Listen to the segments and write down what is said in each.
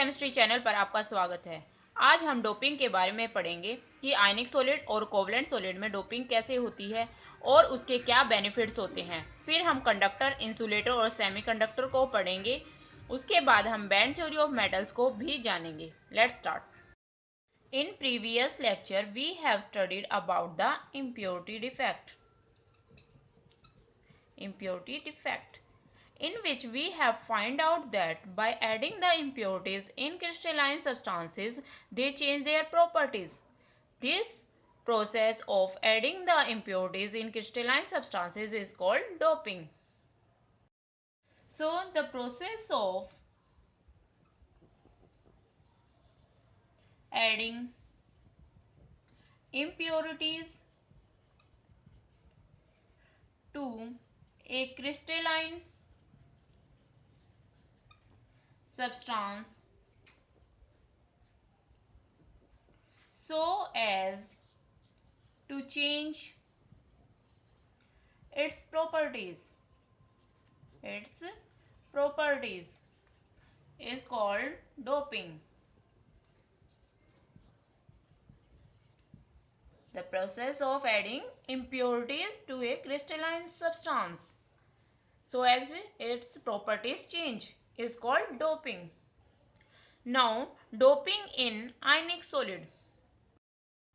Chemistry channel पर आपका स्वागत है। आज हम डोपिंग के बारे में पढ़ेंगे कि आयनिक सॉलिड और कोवलेंट सॉलिड में डोपिंग कैसे होती है और उसके क्या बेनिफिट्स होते हैं। फिर हम कंडक्टर, इंसुलेटर और सेमीकंडक्टर को पढ़ेंगे। उसके बाद हम बैंड थ्योरी ऑफ मेटल्स को भी जानेंगे। Let's start. In previous lecture we have studied about the impurity defect in which we have find out that by adding the impurities in crystalline substances they change their properties. This process of adding the impurities in crystalline substances is called doping. So the process of adding impurities to a crystalline substance so as to change its properties is called doping. The process of adding impurities to a crystalline substance so as its properties change is called doping. Now doping in ionic solid.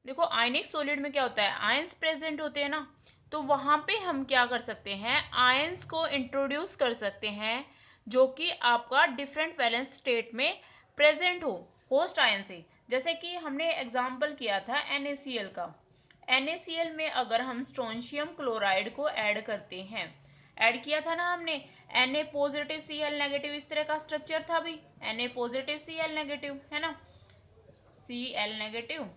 देखो आयनिक solid में क्या होता है, ions present होते हैं ना, तो वहां पे हम क्या कर सकते हैं, आयंस को इंट्रोड्यूस कर सकते हैं जो कि आपका डिफरेंट वैलेंस स्टेट में प्रेजेंट हो होस्ट आयन से। जैसे कि हमने एग्जांपल किया था NaCl का। NaCl में अगर हम स्ट्रोंशियम क्लोराइड को ऐड करते हैं, ऐड किया था ना हमने, Na पॉजिटिव Cl नेगेटिव, इस तरह का स्ट्रक्चर था भी, Na पॉजिटिव Cl नेगेटिव है ना, Cl नेगेटिव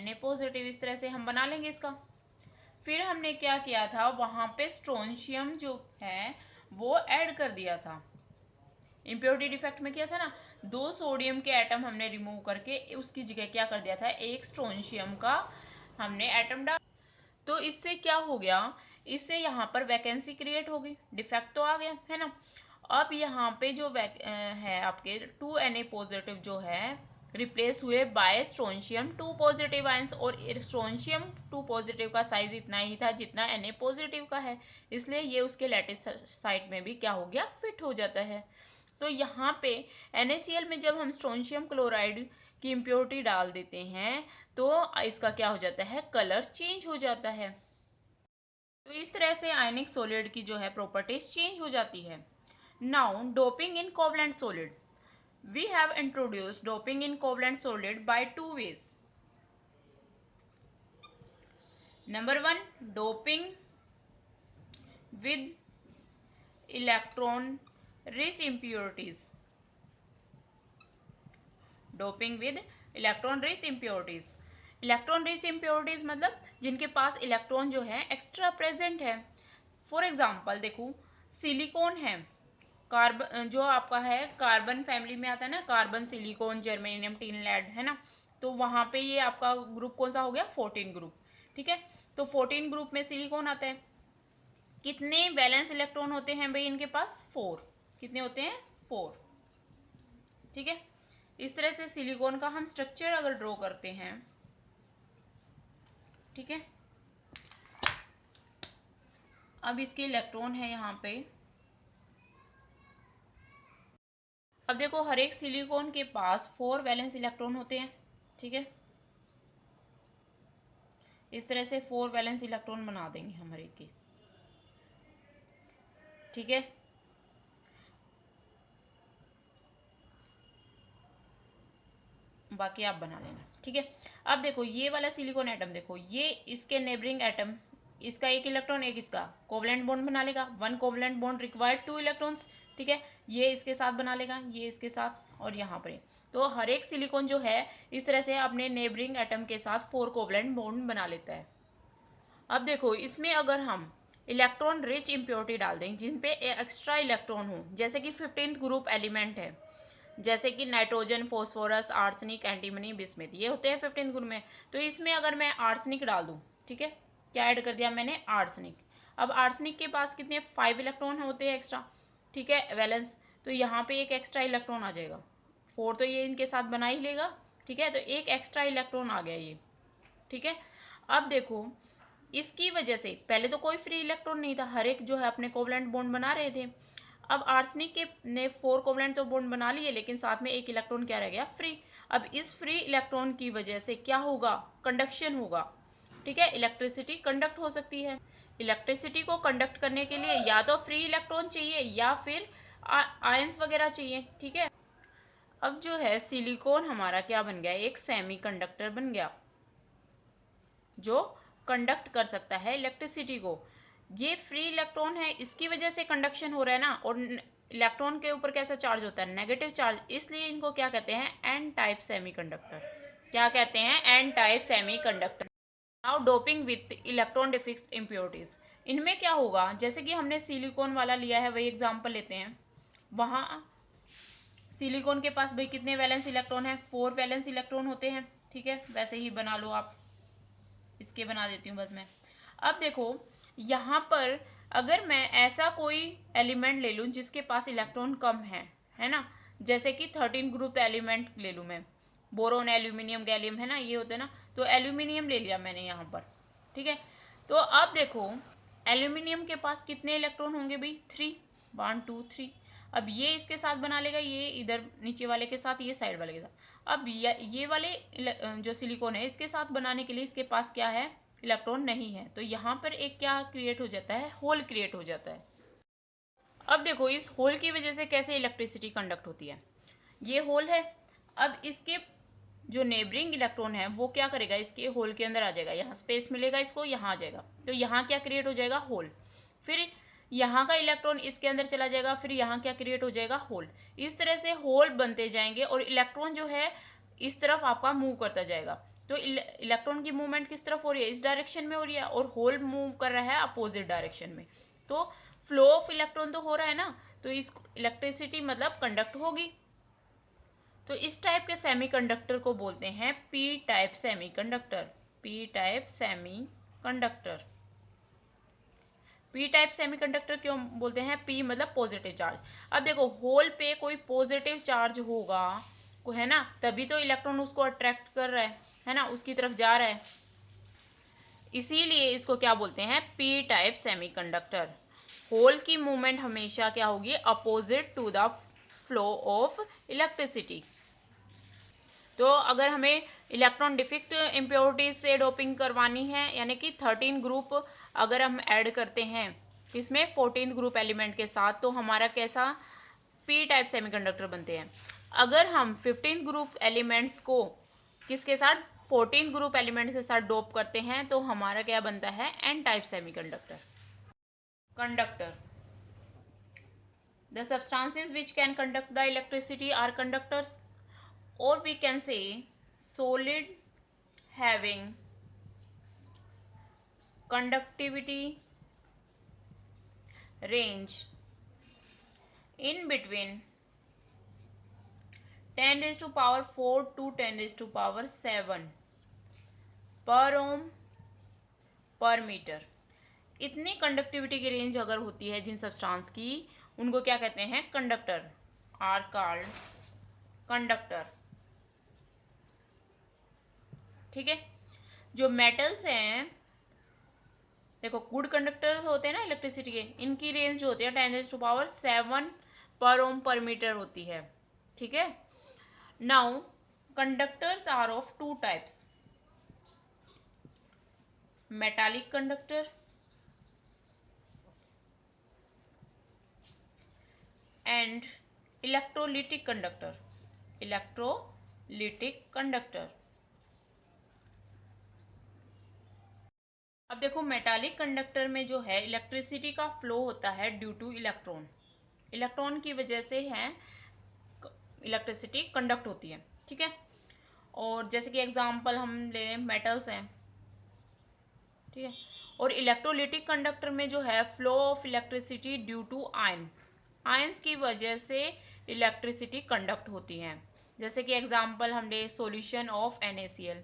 Na पॉजिटिव, इस तरह से हम बना लेंगे इसका। फिर हमने क्या किया था, वहां पे स्ट्रोंशियम जो है वो ऐड कर दिया था। इम्प्योरिटी डिफेक्ट में किया था ना, 2 सोडियम के एटम हमने रिमूव करके उसकी जगह क्या कर दिया था, एक स्ट्रोंशियम का हमने एटम डाल। तो इससे क्या हो गया, इससे यहाँ पर वैकेंसी क्रिएट हो गई, डिफेक्ट तो आ गया है ना। अब यहाँ पे जो है आपके 2Na पॉजिटिव जो है रिप्लेस हुए बाय स्ट्रोंशियम 2 पॉजिटिव आयंस, और स्ट्रोंशियम 2 पॉजिटिव का साइज इतना ही था जितना Na पॉजिटिव का है, इसलिए ये उसके लैटिस साइड में भी क्या हो गया, फिट हो जाता है। तो यहाँ पे NaCl में जब हम स्ट्रोंशियम क्लोराइड की इम्प्योरिटी डाल देते हैं तो इसका क्या हो जाता है, कलर चेंज हो जाता है। तो इस तरह से आयनिक सॉलिड की जो है प्रॉपर्टीज चेंज हो जाती है। Now doping in covalent solid, we have introduced doping in covalent solid by 2 ways. Number 1, doping with electron rich impurities. Doping with electron rich impurities. Electron rich impurities मतलब जिनके पास electron जो है extra present है। For example देखो, silicon है, carbon जो आपका है कार्बन फैमिली में आता है ना, carbon, silicon, germanium, tin, lead है ना, तो वहां पे ये आपका ग्रुप कौन सा हो गया, 14 ग्रुप। ठीक है, तो 14 ग्रुप में सिलिकॉन आता है। कितने वैलेंस इलेक्ट्रॉन होते हैं भाई इनके पास, 4। कितने होते हैं, 4। ठीक है, इस तरह से सिलिकॉन का हम स्ट्रक्चर अगर ड्रॉ करते हैं, ठीक है, अब इसके इलेक्ट्रॉन है यहाँ पे। अब देखो हर एक सिलिकॉन के पास 4 वैलेंस इलेक्ट्रॉन होते हैं। ठीक है, इस तरह से 4 वैलेंस इलेक्ट्रॉन बना देंगे हम हर एक के। ठीक है, बाकी आप बना लेना। ठीक है, अब देखो ये वाला सिलिकॉन एटम, देखो ये इसके नेबरिंग एटम, इसका एक इलेक्ट्रॉन एक इसका कोवलेंट बॉन्ड बना लेगा। 1 कोवलेंट बॉन्ड रिक्वायर्ड 2 इलेक्ट्रॉन्स। ठीक है, ये इसके साथ बना लेगा, ये इसके साथ, और यहाँ पर। तो हर एक सिलिकॉन जो है इस तरह से अपने नेबरिंग एटम के साथ 4 कोवलेंट बॉन्ड बना लेता है। अब देखो इसमें अगर हम इलेक्ट्रॉन रिच इम्प्योरिटी डाल दें जिन पे एक्स्ट्रा इलेक्ट्रॉन हो, जैसे कि 15th ग्रुप एलिमेंट है, जैसे कि nitrogen, phosphorus, arsenic, antimony, bismuth, ये होते हैं 15th ग्रुप में। तो इसमें अगर मैं आर्सेनिक डाल दूं, ठीक है, क्या ऐड कर दिया मैंने, आर्सेनिक। अब आर्सेनिक के पास कितने, 5 इलेक्ट्रॉन होते हैं एक्स्ट्रा। ठीक है, वैलेंस, तो यहाँ पे एक एक्स्ट्रा इलेक्ट्रॉन आ जाएगा 4 तो ये इनके साथ बना ही लेगा, ठीक है, तो एक एक्स्ट्रा इलेक्ट्रॉन आ गया ये, ठीक है। अब देखो इसकी वजह से पहले तो कोई फ्री इलेक्ट्रॉन नहीं था, हर एक जो है अपने कोवलेंट बॉन्ड बना रहे थे। अब आर्सेनिक के ने 4 कोवलेंट तो बॉन्ड बना लिए, लेकिन साथ में एक इलेक्ट्रॉन क्या रह गया, फ्री। अब इस फ्री इलेक्ट्रॉन की वजह से क्या होगा, कंडक्शन होगा, ठीक है, इलेक्ट्रिसिटी कंडक्ट हो सकती है। इलेक्ट्रिसिटी को कंडक्ट करने के लिए या तो फ्री इलेक्ट्रॉन चाहिए या फिर आयंस वगैरह चाहिए, ठीक है। अब जो है सिलिकॉन हमारा क्या बन गया, एक सेमीकंडक्टर बन गया जो कंडक्ट कर सकता है इलेक्ट्रिसिटी को। ये फ्री इलेक्ट्रॉन है, इसकी वजह से कंडक्शन हो रहा है ना, और इलेक्ट्रॉन के ऊपर कैसा चार्ज होता है, नेगेटिव चार्ज, इसलिए इनको क्या कहते हैं, एन टाइप सेमीकंडक्टर। क्या कहते हैं, N type semiconductor. Now doping with electron deficit impurities. इनमें क्या होगा, जैसे कि हमने सिलिकॉन वाला लिया है, वही एग्जांपल लेते हैं। वहां सिलिकॉन के पास भाई कितने वैलेंस इलेक्ट्रॉन है, 4 वैलेंस इलेक्ट्रॉन होते हैं, ठीक है, वैसे ही बना लो आप, इसके बना देती हूँ बस मैं। अब देखो यहाँ पर अगर मैं ऐसा कोई एलिमेंट ले लूँ जिसके पास इलेक्ट्रॉन कम है ना, जैसे कि 13 ग्रुप एलिमेंट ले लूँ मैं, बोरोन, एल्यूमिनियम, गैलियम, है ना, ये होते हैं ना, तो एल्यूमिनियम ले लिया मैंने यहाँ पर, ठीक है। तो अब देखो एल्यूमिनियम के पास कितने इलेक्ट्रॉन होंगे भाई, 3, 1 2 3। अब ये इसके साथ बना लेगा, ये इधर नीचे वाले के साथ, ये साइड वाले के साथ। अब ये वाले जो सिलिकॉन है इसके साथ बनाने के लिए इसके पास क्या है, इलेक्ट्रॉन नहीं है, तो यहाँ पर एक क्या क्रिएट हो जाता है, होल क्रिएट हो जाता है। अब देखो इस होल की वजह से कैसे इलेक्ट्रिसिटी कंडक्ट होती है, ये होल है, अब इसके जो नेबरिंग इलेक्ट्रॉन है वो क्या करेगा, इसके होल के अंदर आ जाएगा, यहाँ स्पेस मिलेगा इसको, यहाँ आ जाएगा, तो यहाँ क्या क्रिएट हो जाएगा, होल। फिर यहाँ का इलेक्ट्रॉन इसके अंदर चला जाएगा, फिर यहाँ क्या क्रिएट हो जाएगा, होल। इस तरह से होल बनते जाएंगे और इलेक्ट्रॉन जो है इस तरफ आपका मूव करता जाएगा। तो इलेक्ट्रॉन की मूवमेंट किस तरफ हो रही है, इस डायरेक्शन में हो रही है, और होल मूव कर रहा है अपोजिट डायरेक्शन में। तो फ्लो ऑफ इलेक्ट्रॉन तो हो रहा है ना, तो इस इलेक्ट्रिसिटी मतलब कंडक्ट होगी। तो इस टाइप के सेमीकंडक्टर को बोलते हैं P type semiconductor. P type semiconductor. P type semiconductor क्यों बोलते हैं, पी मतलब पॉजिटिव चार्ज। अब देखो होल पे कोई पॉजिटिव चार्ज होगा को, है ना, तभी तो इलेक्ट्रॉन उसको अट्रैक्ट कर रहा है ना, उसकी तरफ जा रहा है, इसीलिए इसको क्या बोलते हैं, पी टाइप सेमीकंडक्टर। होल की मूवमेंट हमेशा क्या होगी, opposite to the flow of electricity. तो अगर हमें इलेक्ट्रॉन डिफिक्ट इम्प्योरिटीज से डोपिंग करवानी है, यानी कि 13 ग्रुप अगर हम ऐड करते हैं इसमें 14 ग्रुप एलिमेंट के साथ, तो हमारा कैसा पी टाइप सेमीकंडक्टर बनते हैं। अगर हम 15 ग्रुप एलिमेंट्स को किसके साथ, 14 ग्रुप एलिमेंट के साथ डोप करते हैं, तो हमारा क्या बनता है, N type semiconductor. Conductor, the substances which can conduct the electricity are conductors, or we can say solid having conductivity range in between 10 raised to power 4 to 10 raised to power 7 per ohm per meter। इतनी conductivity की range अगर होती है जिन substance की, उनको क्या कहते हैं, कंडक्टर, आर कॉल्ड कंडक्टर, ठीक है। जो मेटल्स हैं, देखो गुड कंडक्टर्स होते हैं ना इलेक्ट्रिसिटी के, इनकी रेंज जो होती है 10⁻⁷ पर ओम पर मीटर होती है, ठीक है। Now conductors are of 2 types, metallic conductor and electrolytic conductor. Electrolytic conductor, अब देखो मेटालिक कंडक्टर में जो है इलेक्ट्रिसिटी का फ्लो होता है ड्यू टू इलेक्ट्रॉन, इलेक्ट्रॉन की वजह से है इलेक्ट्रिसिटी कंडक्ट होती है, ठीक है। और जैसे कि एग्जांपल हम ले लें, मेटल्स हैं, ठीक है। और इलेक्ट्रोलिटिक कंडक्टर में जो है flow of electricity due to ion, ions की वजह से इलेक्ट्रिसिटी कंडक्ट होती है। जैसे कि एग्जांपल हम ले सॉल्यूशन ऑफ NaCl।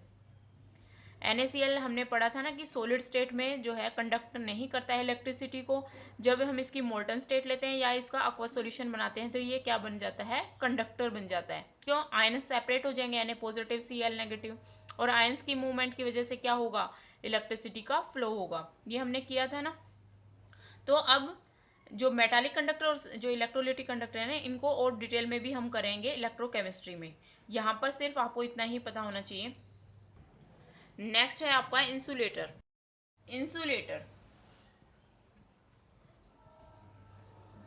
NaCl हमने पढ़ा था ना कि सॉलिड स्टेट में जो है कंडक्ट नहीं करता है इलेक्ट्रिसिटी को। जब हम इसकी मोल्टन स्टेट लेते हैं या इसका aqueous सॉल्यूशन बनाते हैं तो ये क्या बन जाता है, कंडक्टर बन जाता है। क्यों, आयन सेपरेट हो जाएंगे, Na पॉजिटिव Cl नेगेटिव, और आयंस की मूवमेंट की वजह से क्या होगा, इलेक्ट्रिसिटी का फ्लो होगा। ये हमने किया था ना। तो अब जो मेटालिक कंडक्टर और जो इलेक्ट्रोलिटिक कंडक्टर है ना, इनको और डिटेल में भी हम करेंगे इलेक्ट्रोकेमिस्ट्री में। यहाँ पर सिर्फ आपको इतना ही पता होना चाहिए। नेक्स्ट है आपका insulator. Insulator,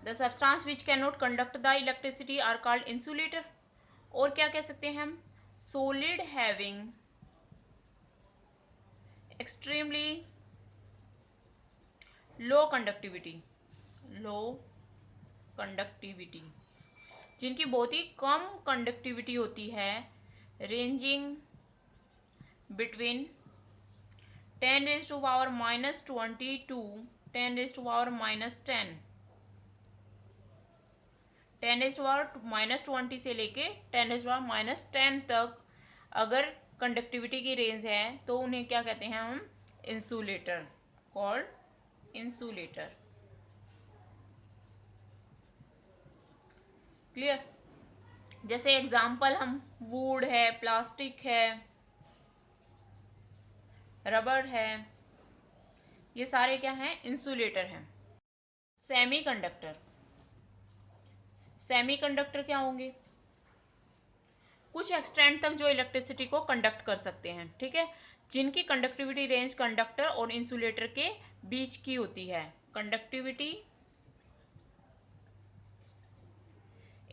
the substance which can not conduct the electricity are called insulator. और क्या कह सकते हैं हम, solid having extremely low conductivity, low conductivity, जिनकी बहुत ही कम कंडक्टिविटी होती है, रेंजिंग बिटवीन 10⁻⁻20 टू 10⁻⁻10, 10⁻⁻20 से लेके 10⁻⁻10 तक अगर कंडक्टिविटी की रेंज है तो उन्हें क्या कहते हैं हम, इंसुलेटर, कॉल्ड इंसुलेटर। क्लियर। जैसे एग्जाम्पल हम वुड है, प्लास्टिक है, रबर है, ये सारे क्या हैं, इंसुलेटर हैं। सेमीकंडक्टर, सेमीकंडक्टर क्या होंगे, कुछ एक्सटेंट तक जो इलेक्ट्रिसिटी को कंडक्ट कर सकते हैं, ठीक है, जिनकी कंडक्टिविटी रेंज कंडक्टर और इंसुलेटर के बीच की होती है। Conductivity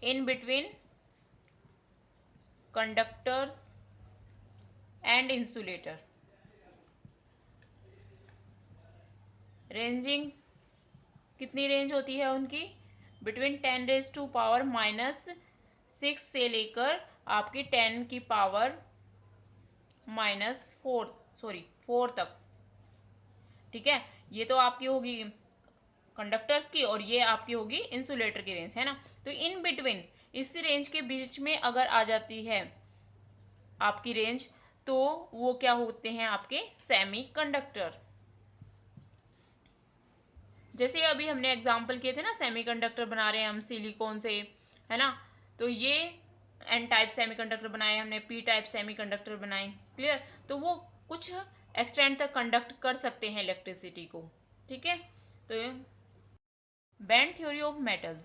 in between conductors and insulator, ranging कितनी रेंज होती है उनकी, बिटवीन 10⁻⁻6 से लेकर आपकी 10⁻⁻4 तक, ठीक है। ये तो आपकी होगी कंडक्टर्स की और ये आपकी होगी इंसुलेटर की रेंज, है ना। तो इन बिटवीन, इस रेंज के बीच में अगर आ जाती है आपकी रेंज तो वो क्या होते हैं, आपके सेमी कंडक्टर। जैसे अभी हमने एग्जाम्पल किए थे ना, सेमीकंडक्टर बना रहे हैं हम सिलिकॉन से, है ना, तो ये एन टाइप सेमीकंडक्टर बनाए हमने, पी टाइप सेमीकंडक्टर बनाए। क्लियर। तो वो कुछ एक्सटेंड तक कंडक्ट कर सकते हैं इलेक्ट्रिसिटी को, ठीक है। तो बैंड थ्योरी ऑफ मेटल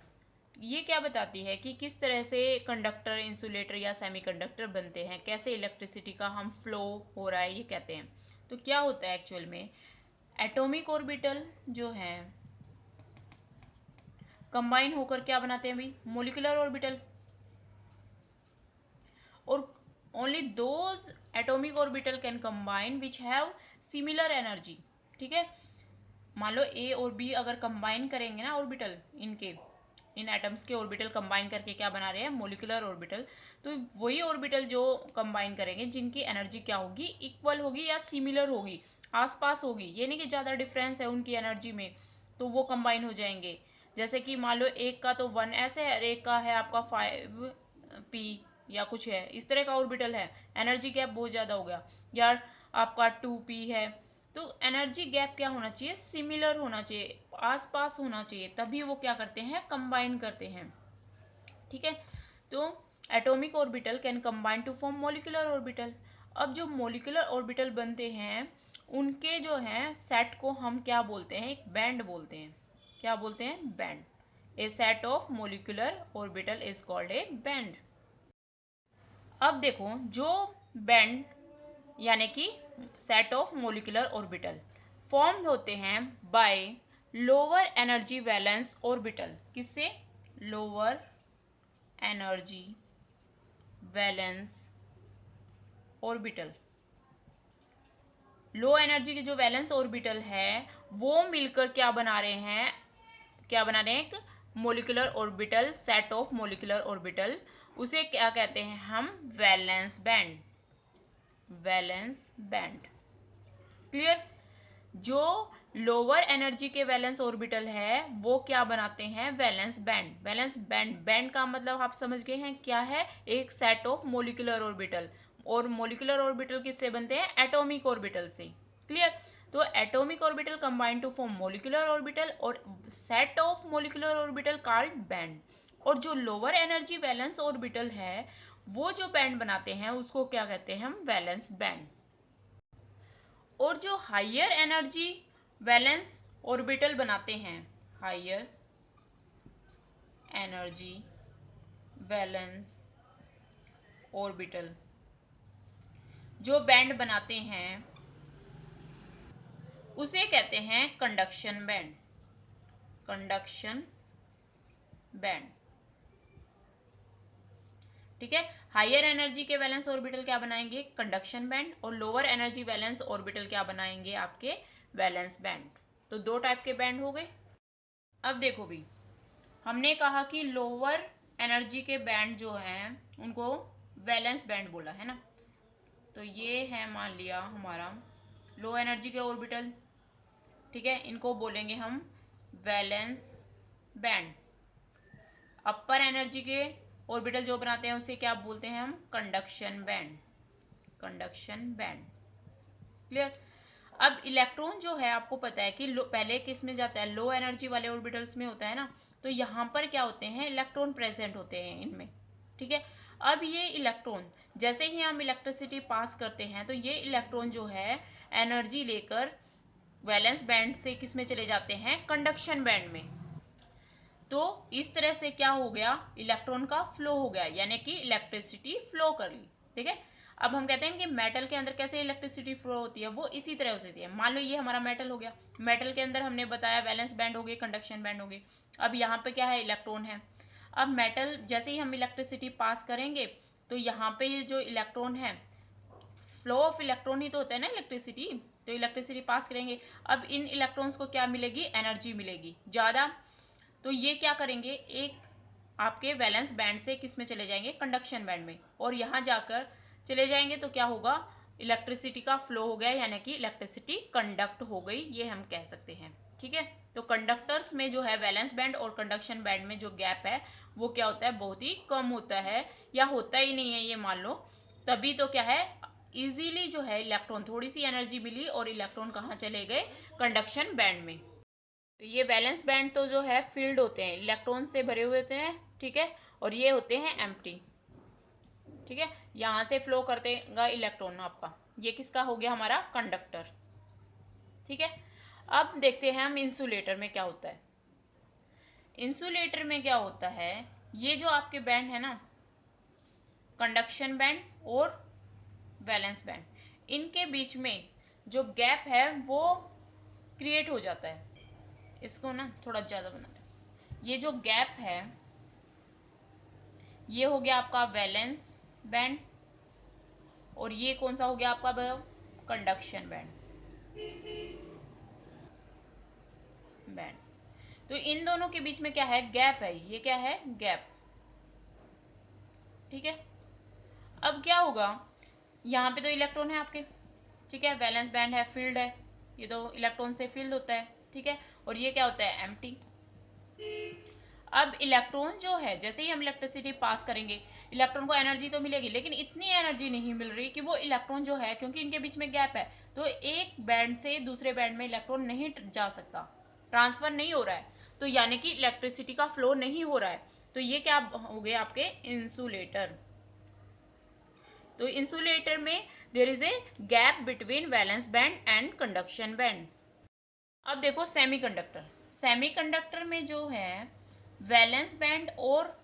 ये क्या बताती है कि किस तरह से कंडक्टर, इंसुलेटर या सेमीकंडक्टर बनते हैं, कैसे इलेक्ट्रिसिटी का हम फ्लो हो रहा है ये कहते हैं। तो क्या होता है एक्चुअल में, एटॉमिक ऑर्बिटल जो है कंबाइन होकर क्या बनाते हैं भाई, मोलिकुलर ऑर्बिटल, और only those atomic orbital can combine which have similar energy, ठीक है। मान लो ए और बी अगर कंबाइन करेंगे ना ऑर्बिटल, इनके इन एटम्स के ऑर्बिटल कंबाइन करके क्या बना रहे हैं, मोलिकुलर ऑर्बिटल। तो वही ऑर्बिटल जो कंबाइन करेंगे जिनकी एनर्जी क्या होगी, इक्वल होगी या सिमिलर होगी, आसपास होगी, ये नहीं कि ज़्यादा डिफरेंस है उनकी एनर्जी में, तो वो कंबाइन हो जाएंगे। जैसे कि मान लो एक का तो 1s है और एक का है आपका 5p या कुछ है, इस तरह का ऑर्बिटल है, एनर्जी गैप बहुत ज़्यादा हो गया। या आपका 2p है, तो एनर्जी गैप क्या होना चाहिए, सिमिलर होना चाहिए, आसपास होना चाहिए, तभी वो क्या करते हैं, कंबाइन करते हैं, ठीक है। तो atomic orbital can combine to form molecular orbital. अब जो मॉलिक्यूलर ऑर्बिटल बनते हैं उनके जो हैं सेट को हम क्या बोलते हैं, एक बैंड बोलते हैं। क्या बोलते हैं, band. A set of molecular orbital is called a band. अब देखो, जो बैंड यानी कि set of molecular orbital form होते हैं by lower energy valence orbital. किससे, lower energy valence orbital. Low energy के जो वैलेंस ऑर्बिटल है वो मिलकर क्या बना रहे हैं, क्या बना रहे हैं, एक molecular orbital, set of molecular orbital. उसे क्या कहते हैं हम, valence band, valence band. Clear. जो लोअर एनर्जी के वैलेंस ऑर्बिटल है वो क्या बनाते हैं, valence band. Valence band, band का मतलब आप समझ गए हैं क्या है, एक सेट ऑफ मोलिकुलर ऑर्बिटल। और मोलिकुलर ऑर्बिटल किससे बनते हैं? एटॉमिक ऑर्बिटल से। क्लियर? तो atomic orbital combine to form molecular orbital और set of molecular orbital called band. और जो लोअर एनर्जी वैलेंस ऑर्बिटल है वो जो बैंड बनाते हैं उसको क्या कहते हैं हम? Valence band. और जो हायर एनर्जी वैलेंस ऑर्बिटल बनाते हैं, हायर एनर्जी वैलेंस ऑर्बिटल जो बैंड बनाते हैं उसे कहते हैं कंडक्शन बैंड। कंडक्शन बैंड, ठीक है। हायर एनर्जी के वैलेंस ऑर्बिटल क्या बनाएंगे? Conduction band. और लोअर एनर्जी वैलेंस ऑर्बिटल क्या बनाएंगे? आपके वैलेंस बैंड। तो दो टाइप के बैंड हो गए। अब देखो भी, हमने कहा कि लोअर एनर्जी के बैंड जो हैं उनको वैलेंस बैंड बोला है ना। तो ये है मान लिया हमारा लो एनर्जी के ऑर्बिटल, ठीक है, इनको बोलेंगे हम वैलेंस बैंड। अपर एनर्जी के ऑर्बिटल जो बनाते हैं उसे क्या बोलते हैं हम? Conduction band. Conduction band, clear? अब इलेक्ट्रॉन जो है आपको पता है कि पहले किस में जाता है? लो एनर्जी वाले ऑर्बिटल्स में होता है ना। तो यहाँ पर क्या होते हैं? इलेक्ट्रॉन प्रेजेंट होते हैं इनमें, ठीक है। अब ये इलेक्ट्रॉन जैसे ही हम इलेक्ट्रिसिटी पास करते हैं तो ये इलेक्ट्रॉन जो है एनर्जी लेकर वैलेंस बैंड से किस में चले जाते हैं? कंडक्शन बैंड में। तो इस तरह से क्या हो गया? इलेक्ट्रॉन का फ्लो हो गया, यानी कि इलेक्ट्रिसिटी फ्लो कर ली, ठीक है। अब हम कहते हैं कि मेटल के अंदर कैसे इलेक्ट्रिसिटी फ्लो होती है, वो इसी तरह होती है। मान लो ये हमारा मेटल हो गया, मेटल के अंदर हमने बताया वैलेंस बैंड हो गए, कंडक्शन बैंड हो गए। अब यहाँ पे क्या है? इलेक्ट्रॉन है। अब मेटल जैसे ही हम इलेक्ट्रिसिटी पास करेंगे तो यहाँ पे ये जो इलेक्ट्रॉन है, फ्लो ऑफ इलेक्ट्रॉन ही तो होता है ना इलेक्ट्रिसिटी, तो इलेक्ट्रिसिटी पास करेंगे। अब इन इलेक्ट्रॉन्स को क्या मिलेगी? एनर्जी मिलेगी ज़्यादा। तो ये क्या करेंगे? एक आपके वैलेंस बैंड से किस में चले जाएंगे? कंडक्शन बैंड में। और यहाँ जाकर चले जाएंगे तो क्या होगा? इलेक्ट्रिसिटी का फ्लो हो गया, यानी कि इलेक्ट्रिसिटी कंडक्ट हो गई, ये हम कह सकते हैं, ठीक है। तो कंडक्टर्स में जो है वैलेंस बैंड और कंडक्शन बैंड में जो गैप है वो क्या होता है? बहुत ही कम होता है, या होता ही नहीं है ये मान लो। तभी तो क्या है? इजीली जो है इलेक्ट्रॉन, थोड़ी सी एनर्जी मिली और इलेक्ट्रॉन कहाँ चले गए? कंडक्शन बैंड में। तो ये वैलेंस बैंड तो जो है फील्ड होते हैं, इलेक्ट्रॉन से भरे हुए होते हैं, ठीक है। और ये होते हैं एम्प्टी, ठीक है। यहाँ से फ्लो करतेगा इलेक्ट्रॉन आपका, ये किसका हो गया? हमारा कंडक्टर, ठीक है। अब देखते हैं हम इंसुलेटर में क्या होता है। इंसुलेटर में क्या होता है? ये जो आपके बैंड है ना, कंडक्शन बैंड और वैलेंस बैंड, इनके बीच में जो गैप है वो क्रिएट हो जाता है। इसको ना थोड़ा ज़्यादा बना दें। ये जो गैप है ये हो गया आपका वैलेंस बैंड, और ये कौन सा हो गया आपका? Conduction band. तो इन दोनों के बीच में क्या है? गैप है। ये क्या है? गैप, ठीक है। अब क्या होगा? यहाँ पे तो इलेक्ट्रॉन है आपके, ठीक है, वैलेंस बैंड है, फील्ड है, ये तो इलेक्ट्रॉन से फील्ड होता है, ठीक है। और ये क्या होता है? एम्प्टी। अब इलेक्ट्रॉन जो है जैसे ही हम इलेक्ट्रिसिटी पास करेंगे इलेक्ट्रॉन को एनर्जी तो मिलेगी, लेकिन इतनी एनर्जी नहीं मिल रही कि वो इलेक्ट्रॉन जो है, क्योंकि इनके बीच में गैप है, तो एक बैंड से दूसरे बैंड में इलेक्ट्रॉन नहीं जा सकता, ट्रांसफर नहीं हो रहा है। तो यानी कि इलेक्ट्रिसिटी का फ्लो नहीं हो रहा है। तो ये क्या हो गए? आपके इंसुलेटर। तो इंसुलेटर में there is a gap between valence band and conduction band. अब देखो सेमीकंडक्टर। सेमीकंडक्टर में जो है वैलेंस बैंड और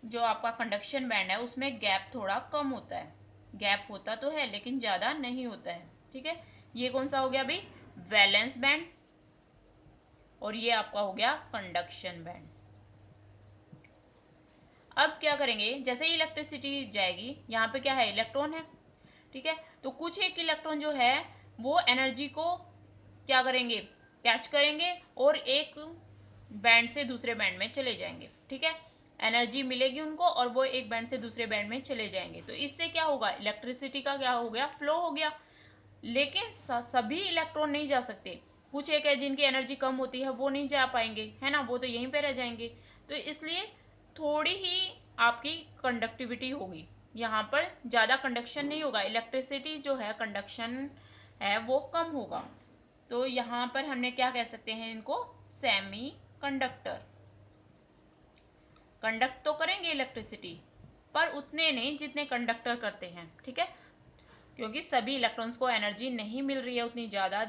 जो आपका कंडक्शन बैंड है उसमें गैप थोड़ा कम होता है। गैप होता तो है लेकिन ज़्यादा नहीं होता है, ठीक है। ये कौन सा हो गया भाई? Valence band. और ये आपका हो गया कंडक्शन बैंड। अब क्या करेंगे? जैसे ही इलेक्ट्रिसिटी जाएगी, यहाँ पे क्या है? इलेक्ट्रॉन है, ठीक है। तो कुछ एक इलेक्ट्रॉन जो है वो एनर्जी को क्या करेंगे? कैच करेंगे और एक बैंड से दूसरे बैंड में चले जाएंगे, ठीक है। एनर्जी मिलेगी उनको और वो एक बैंड से दूसरे बैंड में चले जाएंगे। तो इससे क्या होगा? इलेक्ट्रिसिटी का क्या हो गया? फ्लो हो गया। लेकिन सभी इलेक्ट्रॉन नहीं जा सकते, कुछ एक है जिनकी एनर्जी कम होती है वो नहीं जा पाएंगे, है ना, वो तो यहीं पे रह जाएंगे। तो इसलिए थोड़ी ही आपकी कंडक्टिविटी होगी, यहाँ पर ज़्यादा कंडक्शन नहीं होगा, इलेक्ट्रिसिटी जो है कंडक्शन है वो कम होगा। तो यहाँ पर हमने क्या कह सकते हैं इनको, सेमी कंडक्टर। कंडक्ट तो करेंगे इलेक्ट्रिसिटी पर उतने नहीं जितने कंडक्टर करते हैं, ठीक है, क्योंकि सभी इलेक्ट्रॉन्स को एनर्जी नहीं मिल रही है उतनी ज़्यादा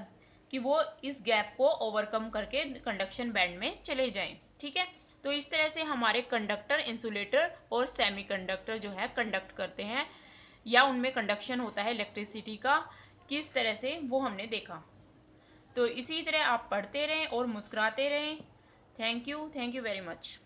कि वो इस गैप को ओवरकम करके कंडक्शन बैंड में चले जाएं, ठीक है। तो इस तरह से हमारे कंडक्टर, इंसुलेटर और सेमीकंडक्टर जो है कंडक्ट करते हैं या उनमें कंडक्शन होता है इलेक्ट्रिसिटी का, किस तरह से वो हमने देखा। तो इसी तरह आप पढ़ते रहें और मुस्कुराते रहें। Thank you very much.